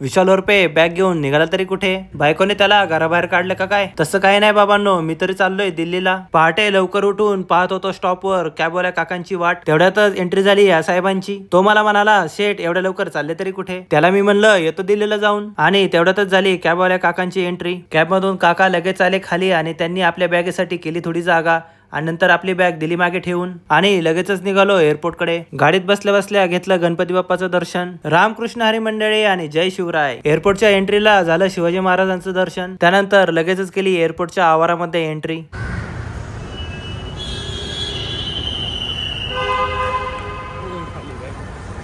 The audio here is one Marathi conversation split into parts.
विशाल रुपये बॅग घेऊन निघाला तरी कुठे? बायकोने त्याला घराबाहेर काढलं का काय? तसं काही नाही बाबांनो, मी तरी चाललोय दिल्लीला. पहाटे लवकर उठून पाहत होतो स्टॉपवर कॅबवाल्या काकांची वाट. तेवढ्यातच एंट्री झाली या साहेबांची. तो मला म्हणाला, शेठ एवढ्या लवकर चालले तरी कुठे? त्याला मी म्हणलं, येतो दिल्लीला जाऊन. आणि तेवढ्यातच झाली कॅबवाल्या काकांची एंट्री. कॅबमधून काका लगेच आले खाली आणि त्यांनी आपल्या बॅगेसाठी केली थोडी जागा आणि नंतर आपली बॅग दिली मागे ठेवून आणि लगेचच निघालो एअरपोर्टकडे. गाडीत बसल्या बसल्या घेतलं गणपती बाप्पाचं दर्शन. रामकृष्ण हरी मंडळी आणि जय शिवराय. एअरपोर्टच्या एंट्रीला झालं शिवाजी महाराजांचं दर्शन. त्यानंतर लगेचच केली एअरपोर्टच्या आवारामध्ये एंट्री.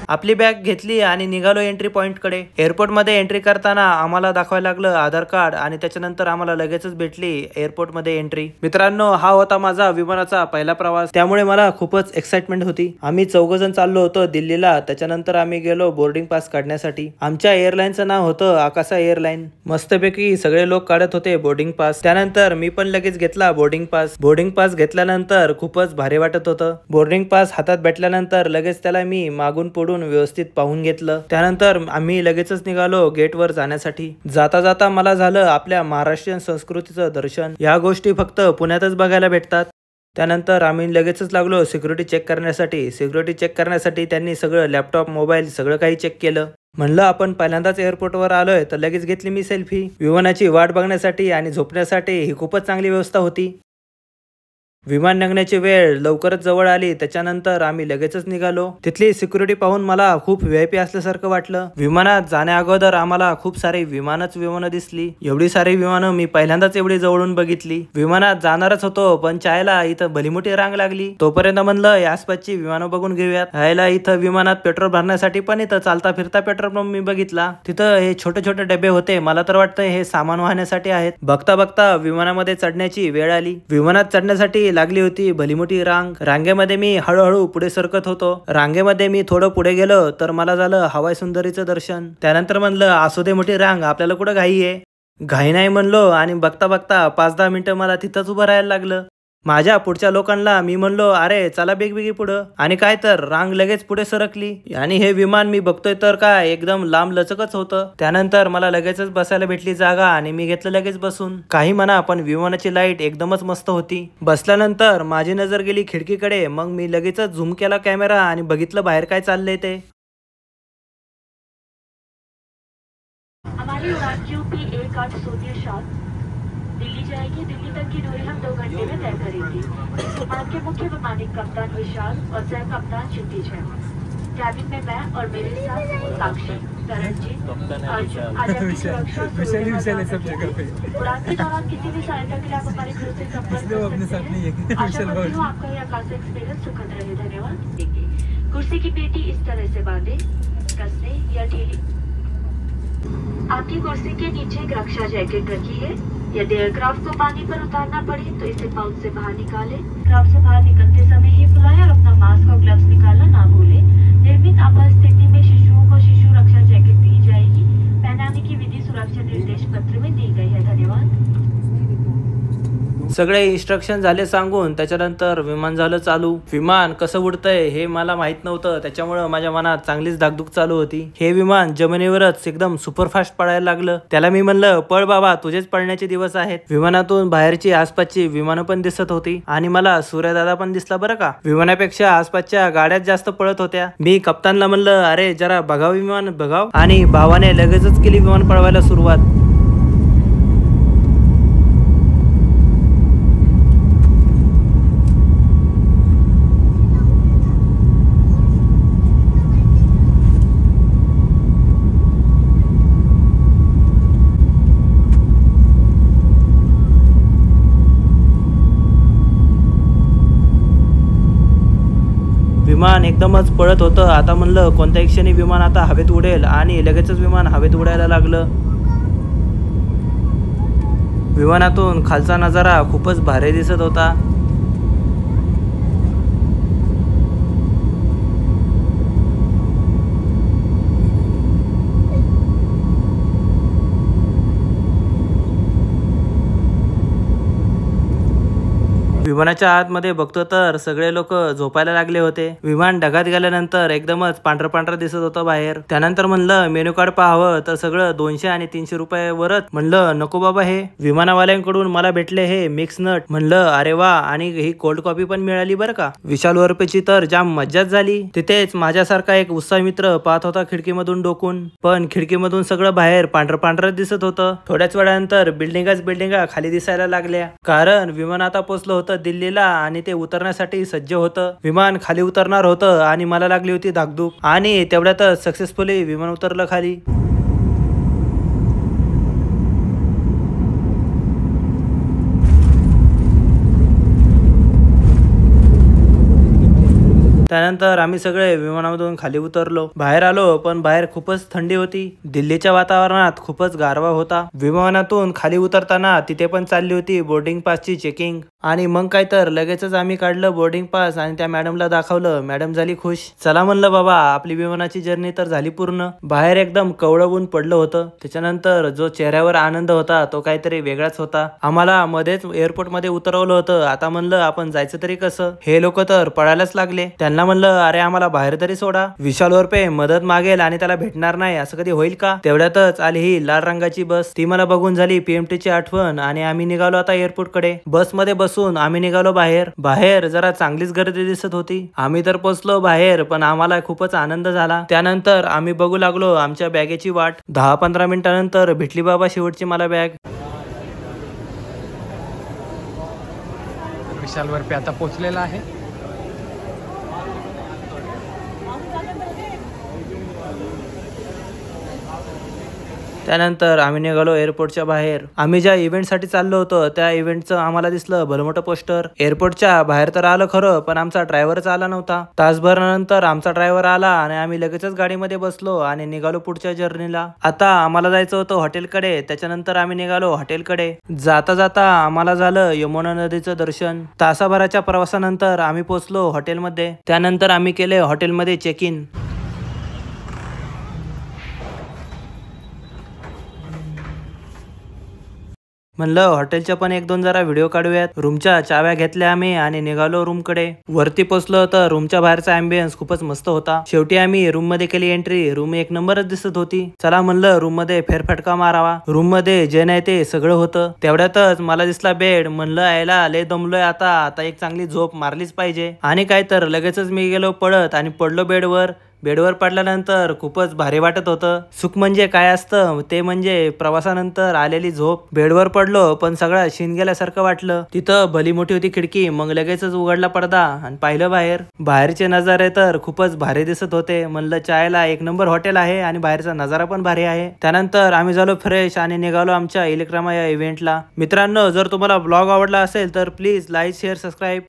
आपली बॅग घेतली आणि निघालो एंट्री पॉइंट कडे. एअरपोर्ट मध्ये एंट्री करताना आम्हाला दाखवायला लागलं आधार कार्ड आणि त्याच्यानंतर आम्हाला लगेचच भेटली एअरपोर्ट मध्ये एंट्री. मित्रांनो, हा होता माझा विमानाचा पहिला प्रवास, त्यामुळे मला खूपच एक्साइटमेंट होती. आम्ही 4 जण चाललो होतो दिल्लीला. त्याच्यानंतर आम्ही गेलो बोर्डिंग पास काढण्यासाठी. आमच्या एअरलाईनचं नाव होतं आकाशा एअरलाईन. मस्तपैकी सगळे लोक काढत होते बोर्डिंग पास. त्यानंतर मी पण लगेच घेतला बोर्डिंग पास. बोर्डिंग पास घेतल्यानंतर खूपच भारी वाटत होतं. बोर्डिंग पास हातात भेटल्यानंतर लगेच त्याला मी मागून पुढून व्यवस्थित पाहून घेतलं. त्यानंतर आम्ही लगेचच निघालो गेटवर जाण्यासाठी. जाता जाता मला झालं आपल्या महाराष्ट्रीयन संस्कृतीचं दर्शन. या गोष्टी फक्त पुण्यातच बघायला भेटतात. त्यानंतर आम्ही लगेचच लागलो सिक्युरिटी चेक करण्यासाठी. सिक्युरिटी चेक करण्यासाठी त्यांनी सगळं लॅपटॉप, मोबाईल सगळं काही चेक केलं. म्हणलं आपण पहिल्यांदाच एअरपोर्टवर आलोय तर लगेच घेतली मी सेल्फी. विमानाची वाट बघण्यासाठी आणि झोपण्यासाठी ही खूपच चांगली व्यवस्था होती. विमान निघण्याची वेळ लवकरच जवळ आली. त्याच्यानंतर आम्ही लगेचच निघालो. तिथली सिक्युरिटी पाहून मला खूप VIP असल्यासारखं वाटलं. विमानात जाण्या अगोदर आम्हाला खूप सारे विमानं दिसली. एवढी सारी विमानं मी पहिल्यांदाच एवढी जवळून बघितली. विमानात जाणारच होतो पण चायला इथं भली मोठी रांग लागली. तोपर्यंत म्हणलं या आसपासची विमानं बघून घेऊयात. यायला इथं विमानात पेट्रोल भरण्यासाठी पण इथं चालता फिरता पेट्रोल पंप मी बघितला. तिथं हे छोटे छोटे डबे होते. मला तर वाटतं हे सामान वाहण्यासाठी आहेत. बघता बघता विमानामध्ये चढण्याची वेळ आली. विमानात चढण्यासाठी लागली होती भली मोठी रांग. रांगेमध्ये मी हळूहळू पुढे सरकत होतो. रांगेमध्ये मी थोडं पुढे गेलो तर मला झालं हवाई सुंदरीचं दर्शन. त्यानंतर म्हणलं असू दे मोठी रांग, आपल्याला कुठं घाई आहे. घाई नाही म्हणलो आणि बघता बघता 5-10 मिनिटं मला तिथंच उभं राहायला लागलं. माझ्या पुढच्या लोकांना मी म्हणलो, अरे चला बेगबेगी पुढं. आणि काय तर रांग लगेच पुढे सरकली आणि हे विमान मी बघतोय तर काय एकदम लांब लचकच होतं. त्यानंतर मला लगेचच बसायला भेटली जागा आणि मी घेतलं लगेच बसून. काही म्हणा पण विमानाची लाईट एकदमच मस्त होती. बसल्यानंतर माझी नजर गेली खिडकीकडे. मग मी लगेचच झूम केला कॅमेरा आणि बघितलं बाहेर काय चाललंय ते. दिल्ली जाएगी। दिल्ली तक की दूरी हम 2 घंटे में तय करेंगे। विमान के मुख्य वैमानिक कप्तान विशाल और सह कप्तान क्षितिज हैं। कैबिन में मैं और मेरे साथ साक्षी, तरनजीत, उड़ान के दौरान किसी भी सहायता के लिए आप हमारे घर से संपर्क कर सकते हैं। आशा करती हूँ आपका यह आकाश एक्सपीरियंस सुखद रहे। धन्यवाद। कुर्सी की पेटी इस तरह से बांधे, कसने या ढीली। आपकी कुर्सी के नीचे एक रक्षा जैकेट रखी है। यदि एयरक्राफ्ट को पानी पर उतारना पड़े तो इसे पाउच से बाहर निकालें। एयरक्राफ्ट से बाहर निकलते समय ही फुलाएं और अपना मास्क और ग्लव्स निकालना ना भूलें। निर्मित आपात स्थिति में शिशुओं को शिशु रक्षा जैकेट दी जाएगी। पहनाने की विधि सुरक्षा निर्देश पत्र में दी गई है। धन्यवाद। सगळे इन्स्ट्रक्शन झाले सांगून त्याच्यानंतर विमान झालं चालू. विमान कसं उडतंय हे मला माहित नव्हतं, त्याच्यामुळे माझ्या मनात चांगलीच धाकधूक चालू होती. हे विमान जमिनीवरच एकदम सुपरफास्ट पळायला लागलं. त्याला मी म्हणलं, पळ बाबा, तुझेच पळण्याचे दिवस आहेत. विमानातून बाहेरची आसपासची विमानं पण दिसत होती आणि मला सूर्यदादा पण दिसला बरं का. विमानापेक्षा आसपासच्या गाड्याच जास्त पळत होत्या. मी कप्तानला म्हणलं, अरे जरा बघाव विमान बघाव. आणि भावाने लगेचच केली विमान पळवायला सुरुवात. विमान एकदमच पळत होतं. आता म्हणलं कोणत्या क्षणी विमान आता हवेत उडेल आणि लगेचच विमान हवेत उडायला लागलं. विमानातून खालचा नजारा खूपच भारी दिसत होता. विमानाच्या आतमध्ये बघतो तर सगळे लोक झोपायला लागले होते. विमान ढगात गेल्यानंतर एकदमच पांढरं पांढरं दिसत होतं बाहेर. त्यानंतर म्हणलं मेनू कार्ड पाहावं तर सगळं 200 आणि 300 रुपये वरच. म्हणलं नको बाबा, हे विमानवाल्यांकडून मला भेटले हे मिक्स नट. म्हणलं अरे वा, आणि ही कोल्ड कॉफी पण मिळाली बरं का. विशाल वरपेची तर जाम मज्जाच झाली. तिथेच माझ्यासारखा एक उत्साही मित्र पाहत होता खिडकीमधून डोकून, पण खिडकीमधून सगळं बाहेर पांढरं पांढरं दिसत होतं. थोड्याच वेळानंतर बिल्डिंगा खाली दिसायला लागल्या, कारण विमान आता पोहोचलं होतं दिल्लीला आणि ते उतरण्यासाठी सज्ज होतं. विमान खाली उतरणार होतं आणि मला लागली होती धाकधूक, आणि तेवढ्यातच सक्सेसफुली विमान उतरलं खाली. त्यानंतर आम्ही सगळे विमानामधून खाली उतरलो. बाहेर आलो, पण बाहेर खूपच थंडी होती. दिल्लीच्या वातावरणात खूपच गारवा होता. विमानातून खाली उतरताना तिथे पण चालली होती बोर्डिंग पासची चेकिंग. आणि मग काय तर लगेचच आम्ही काढलं बोर्डिंग पास आणि त्या मॅडमला दाखवलं. मॅडम झाली खुश. चला म्हणलं बाबा, आपली विमानाची जर्नी तर झाली पूर्ण. बाहेर एकदम कवळं ऊन पडलं होतं. त्याच्यानंतर जो चेहऱ्यावर आनंद होता तो काहीतरी वेगळाच होता. आम्हाला मध्येच एअरपोर्ट मध्ये उतरवलं होतं. आता म्हणलं आपण जायचं तरी कसं. हे लोक तर पळायलाच लागले. त्यांना म्हणलं अरे आम्हाला बाहेर तरी सोडा. विशाल वरपे मदत मागेल आणि त्याला भेटणार नाही असं कधी होईल का. तेवढ्यातच आली ही लाल रंगाची बस. ती मला बघून झाली पीएमटीची आठवण, आणि आम्ही निघालो आता एअरपोर्ट कडे. बस मध्ये बसून आम्ही निघालो बाहेर. बाहेर जरा चांगलीच गर्दी दिसत होती. आम्ही तर पोचलो बाहेर, पण आम्हाला खूपच आनंद झाला. त्यानंतर आम्ही बघू लागलो आमच्या बॅगेची वाट. 10-15 मिनिटानंतर भेटली बाबा शेवटची मला बॅग. विशाल वरपे आता पोहोचलेला आहे. त्यानंतर आम्ही निघालो एअरपोर्टच्या बाहेर. आम्ही ज्या इव्हेंटसाठी चाललो होतो त्या इव्हेंटचं आम्हाला दिसलं भलमोठं पोस्टर. एअरपोर्टच्या बाहेर तर आलं खरं, पण आमचा ड्रायव्हरच आला नव्हता. तासभरानंतर आमचा ड्रायव्हर आला आणि आम्ही लगेचच गाडीमध्ये बसलो आणि निघालो पुढच्या जर्नीला. आता आम्हाला जायचं होतं हॉटेलकडे. त्याच्यानंतर आम्ही निघालो हॉटेलकडे. जाता जाता आम्हाला झालं यमुना नदीचं दर्शन. तासाभराच्या प्रवासानंतर आम्ही पोहोचलो हॉटेलमध्ये. त्यानंतर आम्ही केले हॉटेलमध्ये चेक इन. म्हणलं हॉटेलच्या पण 1-2 जरा व्हिडिओ काढूयात. रूमच्या चाव्या घेतल्या आम्ही आणि निघालो रूम कडे. वरती पोहोचलो तर रूमच्या बाहेरचा अँबियन्स खूपच मस्त होता. शेवटी आम्ही रूम मध्ये केली एंट्री. रूम एक नंबरच दिसत होती. चला म्हणलं रूम मध्ये फेरफटका मारावा. रूम मध्ये जे नाही ते सगळं होतं. तेवढ्यातच मला दिसला बेड. म्हणलं यायला लय दमलोय, आता एक चांगली झोप मारलीच पाहिजे. आणि काय तर लगेचच मी गेलो पळत आणि पडलो बेडवर. बेडवर पडल्यानंतर खूपच भारी वाटत होतं. सुख म्हणजे काय असतं ते म्हणजे प्रवासानंतर आलेली झोप. बेडवर पडलो पण सगळं शीन गेल्यासारखं वाटलं. तिथं भली मोठी होती खिडकी. मग लगेचच उघडला पडदा आणि पाहिलं बाहेर. बाहेरचे नजारे तर खूपच भारी दिसत होते. म्हणलं चायला 1 नंबर हॉटेल आहे आणि बाहेरचा नजारा पण भारी आहे. त्यानंतर आम्ही झालो फ्रेश आणि निघालो आमच्या इलेक्ट्रामा या इव्हेंटला. मित्रांनो, जर तुम्हाला ब्लॉग आवडला असेल तर प्लीज लाईक शेअर सबस्क्राईब